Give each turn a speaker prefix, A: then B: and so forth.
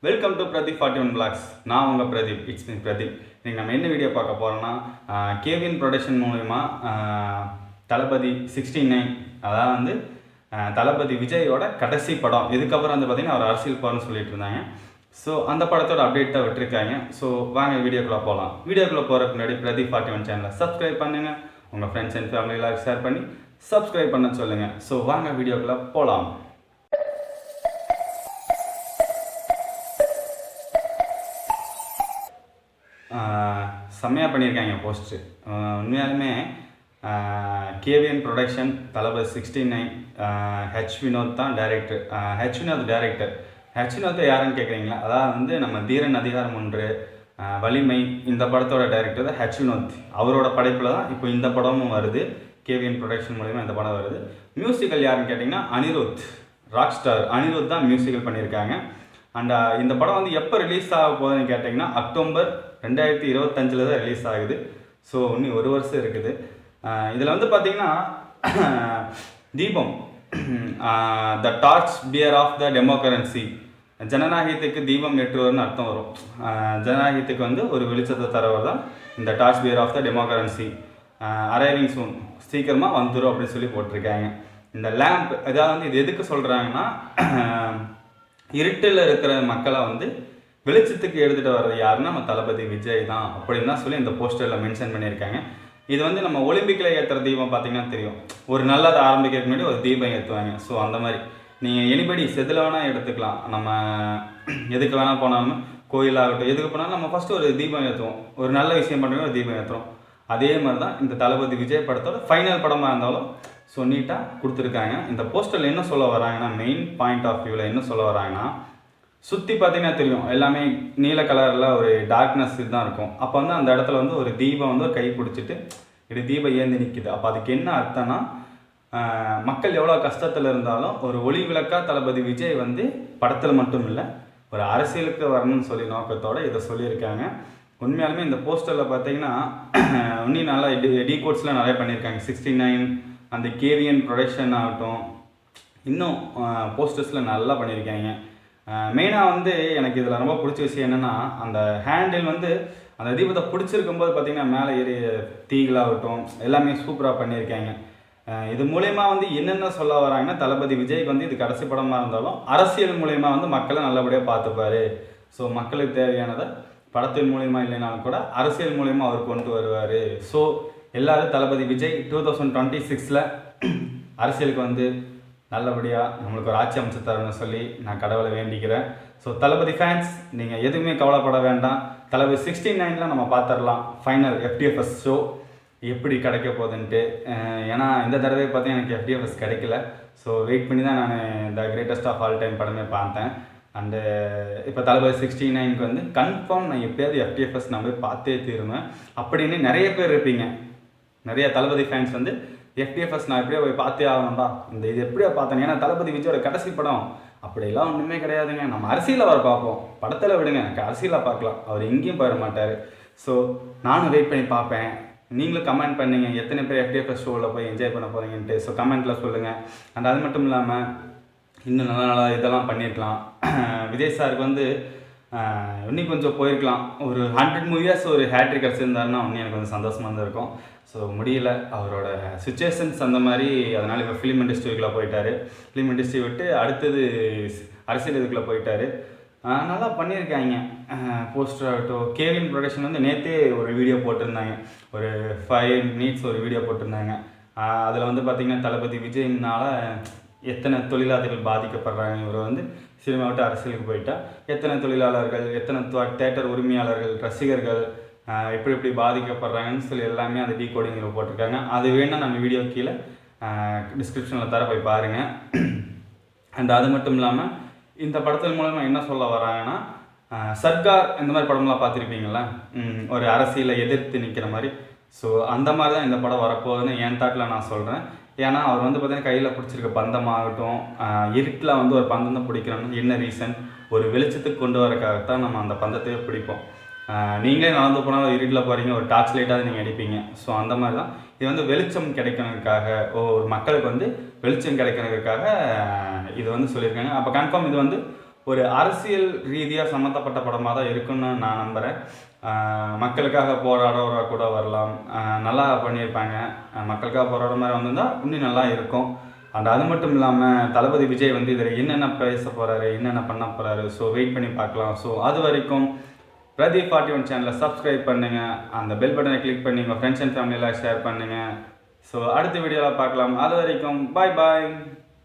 A: Welcome to Pradeep 41 blocks. நான் உங்கள் Pradeep. It's me Pradeep. இன்றைக்கி நம்ம என்ன வீடியோ பார்க்க போகிறோன்னா, கேவிஎன் ப்ரொடக்ஷன் மூலிமா தளபதி 69, அதாவது வந்து தளபதி விஜயோட கடைசி படம். இதுக்கப்புறம் வந்து பார்த்திங்கன்னா அவர் அரசியல் போகிறன்னு சொல்லிட்டு இருந்தாங்க. ஸோ அந்த படத்தோட அப்டேட்டாக விட்டுருக்காங்க. ஸோ வாங்க வீடியோக்குள்ளே போகலாம். வீடியோக்குள்ளே போகிறதுக்கு முன்னாடி பிரதீப் 41 சேனலை சப்ஸ்கிரைப் பண்ணுங்கள். உங்கள் ஃப்ரெண்ட்ஸ் அண்ட் ஃபேமிலி எல்லாரும் ஷேர் பண்ணி சப்ஸ்கிரைப் பண்ண சொல்லுங்கள். ஸோ வாங்க வீடியோக்குள்ளே போகலாம். செம்மையாக பண்ணியிருக்காங்க போஸ்ட்டு. உண்மையாலுமே கேவிஎன் ப்ரொடக்ஷன் தளபதி 69 ஹெச் வினோத் தான் டைரக்டர். ஹெச் வினோத் யாருன்னு கேட்குறீங்களா? அதாவது வந்து நம்ம தீரன் அதிகாரம் 1, வலிமை, இந்த படத்தோட டைரக்டர் தான் ஹெச் வினோத். அவரோட படைப்பில் தான் இப்போ இந்த படமும் வருது. கேவிஎன் ப்ரொடக்ஷன் மூலிமா இந்த படம் வருது. மியூசிக்கல் யாருன்னு கேட்டிங்கன்னா அனிருத், ராக் ஸ்டார் அனிருத் தான் மியூசிக்கல் பண்ணியிருக்காங்க. அண்ட் இந்த படம் வந்து எப்போ ரிலீஸ் ஆக போகுதுன்னு கேட்டிங்கன்னா அக்டோபர் 2025 தான் ரிலீஸ் ஆகுது. ஸோ இன்னும் ஒரு வருஷம் இருக்குது. இதில் வந்து பார்த்திங்கன்னா தீபம், the torch bearer of the democracy, ஜனநாயகத்துக்கு தீபம் ஏற்றுவர்னு அர்த்தம் வரும். ஜனநாயகத்துக்கு வந்து ஒரு வெளிச்சத்தை தரவர் தான் இந்த torch bearer of the democracy, arriving soon, சீக்கிரமாக வந்துடும் அப்படின்னு சொல்லி போட்டிருக்காங்க. இந்த லேம்ப் இதாவது வந்து இது எதுக்கு சொல்கிறாங்கன்னா, இருட்டில் இருக்கிற மக்களை வந்து வெளிச்சத்துக்கு எடுத்துகிட்டு வர்றது யாருன்னா நம்ம தளபதி விஜய் தான் அப்படின்னு தான் சொல்லி இந்த போஸ்டரில் மென்ஷன் பண்ணியிருக்காங்க. இது வந்து நம்ம ஒலிம்பிக்கில் ஏற்றுற தீபம் பார்த்திங்கன்னா தெரியும். ஒரு நல்லதை ஆரம்பிக்கிறதுக்கு முன்னாடி ஒரு தீபம் ஏற்றுவாங்க. ஸோ அந்த மாதிரி நீங்கள் எனிபடி செதில் வேணால் எடுத்துக்கலாம். நம்ம எதுக்கு வேணால் போனாலும், கோயிலாகட்டும், எதுக்கு போனாலும் நம்ம ஃபஸ்ட்டு ஒரு தீபம் ஏற்றுவோம். ஒரு நல்ல விஷயம் பண்ணுறோம், ஒரு தீபம் ஏற்றுறோம். அதே மாதிரி தான் இந்த தளபதி விஜய் படத்தோட ஃபைனல் படமாக இருந்தாலும் ஸோ நீட்டாக கொடுத்துருக்காங்க. இந்த போஸ்டரில் என்ன சொல்ல வராங்கன்னா, மெயின் பாயிண்ட் ஆஃப் வியூவில் என்ன சொல்ல வராங்கன்னா, சுற்றி பார்த்தீங்கன்னா தெரியும் எல்லாமே நீல கலரில் ஒரு டார்க்னஸ் தான் இருக்கும். அப்போ வந்து அந்த இடத்துல வந்து ஒரு தீபம் வந்து ஒரு கை பிடிச்சிட்டு இப்படி தீபம் ஏந்தி நிற்கிது. அப்போ அதுக்கு என்ன அர்த்தம்னா, மக்கள் எவ்வளோ கஷ்டத்தில் இருந்தாலும் ஒரு ஒளி விளக்கா தளபதி விஜய் வந்து படத்தில் மட்டும் இல்லை, ஒரு அரசியலுக்கு வரணும்னு சொல்லி நோக்கத்தோடு இதை சொல்லியிருக்காங்க. உண்மையாலுமே இந்த போஸ்டரில் பார்த்தீங்கன்னா இன்னும் நல்லா டீகோட்ஸ்லாம் நிறைய பண்ணியிருக்காங்க. 69 அந்த கேவிஎன் ப்ரொடக்ஷன் ஆகட்டும், இன்னும் போஸ்டர்ஸில் நல்லா பண்ணியிருக்காங்க. மெயினாக வந்து எனக்கு இதில் ரொம்ப பிடிச்ச விஷயம் என்னென்னா, அந்த ஹேண்டில் வந்து அந்த தீபத்தை பிடிச்சிருக்கும்போது பார்த்திங்கன்னா மேலே ஏறி தீகளாகட்டும் எல்லாமே சூப்பராக பண்ணியிருக்காங்க. இது மூலயமா வந்து என்னென்ன சொல்ல வராங்கன்னா, தளபதி விஜய்க்கு வந்து இது கடைசி படமாக இருந்தாலும் அரசியல் மூலயமா வந்து மக்களை நல்லபடியாக பார்த்துப்பார். ஸோ மக்களுக்கு தேவையானதை படத்தின் மூலிமா இல்லைனாலும் கூட அரசியல் மூலயமா அவர் கொண்டு வருவார். ஸோ எல்லோரும் தளபதி விஜய் 2026 அரசியலுக்கு வந்து நல்லபடியாக நம்மளுக்கு ஒரு ஆட்சி அமைச்சு தரணும்னு சொல்லி நான் கடவுளை வேண்டிக்கிறேன். ஸோ தளபதி ஃபேன்ஸ், நீங்கள் எதுவுமே கவலைப்பட வேண்டாம். தளபதி 69 நம்ம பார்த்துடலாம். ஃபைனல் FTFS ஷோ எப்படி கிடைக்க போகுதுன்ட்டு. ஏன்னா இந்த தடவை பார்த்தீங்கன்னா எனக்கு FTFS கிடைக்கல. ஸோ வெயிட் பண்ணி தான் நான் the greatest of all time படமே பார்த்தேன். அண்டு இப்போ தளபதி 69 வந்து கன்ஃபார்ம் நான் எப்படியாவது FTFS நான் போய் பார்த்தே தீருவேன் அப்படின்னு நிறைய பேர் இருப்பீங்க. நிறைய தளபதி ஃபேன்ஸ் வந்து FTFS நான் எப்படியோ போய் பார்த்தே ஆகணும்டா, இந்த இது எப்படியோ பார்த்தேன். ஏன்னா தளபதி விஜயோட கடைசி படம் அப்படிலாம் ஒன்றுமே கிடையாதுங்க. நம்ம அரசியலில் அவர் பார்ப்போம், படத்தில் விடுங்க, எனக்கு அரசியலில் பார்க்கலாம். அவர் எங்கேயும் போயிட மாட்டார். ஸோ நானும் வெயிட் பண்ணி பார்ப்பேன். நீங்களும் கமெண்ட் பண்ணுங்க, எத்தனை பேர் FTFS ஷோவில் போய் என்ஜாய் பண்ண போகிறீங்கன்ட்டு. ஸோ கமெண்ட்டில் சொல்லுங்கள். அண்ட் அது மட்டும் இல்லாமல் இன்னும் நல்லா இதெல்லாம் பண்ணியிருக்கலாம். விஜய் சாருக்கு வந்து இன்னும் கொஞ்சம் போயிருக்கலாம். ஒரு 100 மூவியாஸ் ஒரு ஹேட்ரிக் கிடச்சிருந்தாருன்னா இன்னும் எனக்கு கொஞ்சம் சந்தோஷமாக இருந்திருக்கும். ஸோ முடியல, அவரோட சுச்சுவேஷன்ஸ் அந்த மாதிரி. அதனால் இப்போ ஃபிலிம் இண்டஸ்ட்ரிக்குள்ளே போயிட்டார். ஃபிலிம் இண்டஸ்ட்ரி விட்டு அடுத்தது அரசியல் இதுக்குள்ளே போயிட்டார். நல்லா பண்ணியிருக்காங்க. போஸ்டர் ஆகட்டும், கேவிஎன் ப்ரொடக்ஷன் வந்து நேற்றே ஒரு வீடியோ போட்டிருந்தாங்க. ஒரு 5 minutes ஒரு வீடியோ போட்டிருந்தாங்க. அதில் வந்து பார்த்திங்கன்னா தளபதி விஜய்னால எத்தனை தொழிலாளர்கள் பாதிக்கப்படுறாங்க, இவர் வந்து சினிமா விட்டு அரசியலுக்கு போயிட்டால் எத்தனை தொழிலாளர்கள், எத்தனை தேட்டர் உரிமையாளர்கள், ரசிகர்கள் எப்படி பாதிக்கப்படுறாங்கன்னு சொல்லி எல்லாமே அந்த டீகோடிங்கில் போட்டிருக்காங்க. அது வேணால் நம்ம வீடியோ கீழே டிஸ்கிரிப்ஷனில் தர போய் பாருங்கள். அண்ட் அது மட்டும் இல்லாமல் இந்த படத்தின் மூலமாக என்ன சொல்ல வராங்கன்னா, சர்க்கார் இந்த மாதிரி படம்லாம் பார்த்துருப்பீங்களா, ஒரு அரசியலை எதிர்த்து நிற்கிற மாதிரி. ஸோ அந்த மாதிரி தான் இந்த படம் வரப்போகுதுன்னு என் தாட்டில் நான் சொல்கிறேன். ஏன்னா அவர் வந்து பார்த்தீங்கன்னா கையில் பிடிச்சிருக்க பந்தமாகட்டும், இருட்டில் வந்து ஒரு பந்தத்தை பிடிக்கணும்னு என்ன ரீசன், ஒரு வெளிச்சத்துக்கு கொண்டு வரக்காகத்தான் நம்ம அந்த பந்தத்தையே பிடிப்போம். நீங்களே நடந்து போனால் இருட்டில் போகிறீங்க, ஒரு டார்ச் லைட்டாக நீங்கள் அடிப்பீங்க. ஸோ அந்த மாதிரி தான் இது வந்து வெளிச்சம் கிடைக்கணுக்காக, ஒரு மக்களுக்கு வந்து வெளிச்சம் கிடைக்கிறதுக்காக இது வந்து சொல்லியிருக்காங்க. அப்போ கன்ஃபார்ம் இது வந்து ஒரு அரசியல் ரீதியாக சம்மந்தப்பட்ட படமாக தான் இருக்குன்னு நான் நம்புகிறேன். மக்களுக்காக போராடுறவராக கூட வரலாம். நல்லா பண்ணியிருப்பாங்க. மக்களுக்காக போராடுற மாதிரி வந்திருந்தால் இன்னும் நல்லா இருக்கும். அண்ட் அது மட்டும் இல்லாமல் தளபதி விஜய் வந்து இதில் என்னென்ன பேச போகிறாரு, என்னென்ன பண்ண போகிறாரு, ஸோ வெயிட் பண்ணி பார்க்கலாம். ஸோ அது வரைக்கும் பிரதீப் 41 சேனலை சப்ஸ்கிரைப் பண்ணுங்கள், அந்த பெல் பட்டனை கிளிக் பண்ணி உங்கள் ஃப்ரெண்ட்ஸ் அண்ட் ஃபேமிலியில் ஷேர் பண்ணுங்கள். ஸோ அடுத்த வீடியோவில் பார்க்கலாம். அது வரைக்கும் பாய் பாய்.